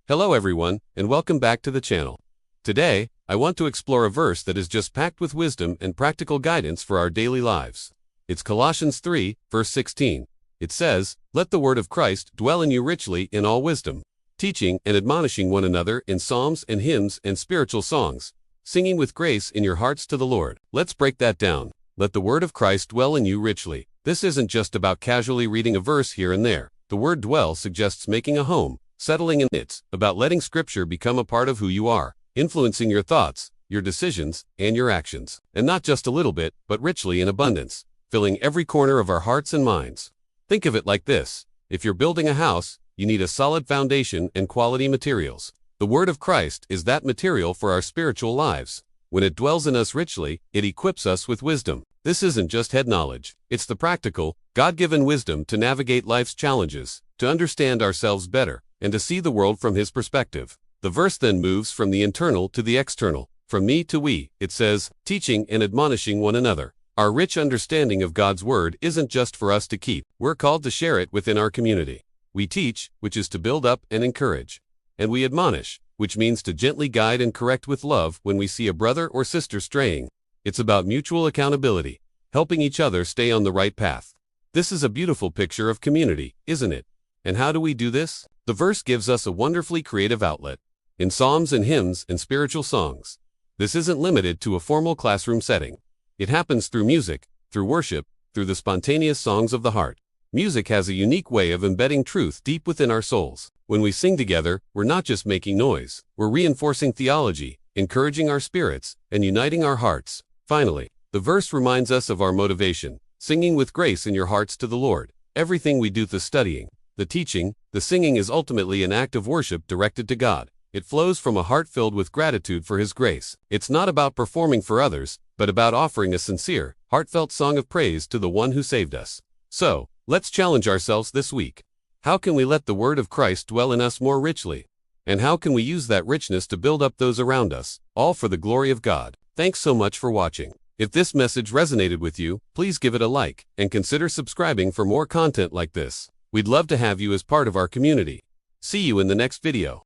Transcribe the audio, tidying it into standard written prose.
Hello everyone, and welcome back to the channel. Today, I want to explore a verse that is just packed with wisdom and practical guidance for our daily lives. It's Colossians 3, verse 16. It says, "Let the word of Christ dwell in you richly in all wisdom, teaching and admonishing one another in psalms and hymns and spiritual songs, singing with grace in your hearts to the Lord." Let's break that down. Let the word of Christ dwell in you richly. This isn't just about casually reading a verse here and there. The word dwell suggests making a home, settling in. It's about letting Scripture become a part of who you are, influencing your thoughts, your decisions, and your actions. And not just a little bit, but richly in abundance, filling every corner of our hearts and minds. Think of it like this. If you're building a house, you need a solid foundation and quality materials. The Word of Christ is that material for our spiritual lives. When it dwells in us richly, it equips us with wisdom. This isn't just head knowledge. It's the practical, God-given wisdom to navigate life's challenges, to understand ourselves better, and to see the world from His perspective. The verse then moves from the internal to the external, from me to we. It says, teaching and admonishing one another. Our rich understanding of God's Word isn't just for us to keep. We're called to share it within our community. We teach, which is to build up and encourage. And we admonish, which means to gently guide and correct with love when we see a brother or sister straying. It's about mutual accountability, helping each other stay on the right path. This is a beautiful picture of community, isn't it? And how do we do this? The verse gives us a wonderfully creative outlet. In psalms and hymns and spiritual songs. This isn't limited to a formal classroom setting. It happens through music, through worship, through the spontaneous songs of the heart. Music has a unique way of embedding truth deep within our souls. When we sing together, we're not just making noise. We're reinforcing theology, encouraging our spirits, and uniting our hearts. Finally, the verse reminds us of our motivation, singing with grace in your hearts to the Lord. Everything we do, the studying, the teaching, the singing is ultimately an act of worship directed to God. It flows from a heart filled with gratitude for His grace. It's not about performing for others, but about offering a sincere, heartfelt song of praise to the one who saved us. So, let's challenge ourselves this week. How can we let the word of Christ dwell in us more richly? And how can we use that richness to build up those around us, all for the glory of God? Thanks so much for watching. If this message resonated with you, please give it a like, and consider subscribing for more content like this. We'd love to have you as part of our community. See you in the next video.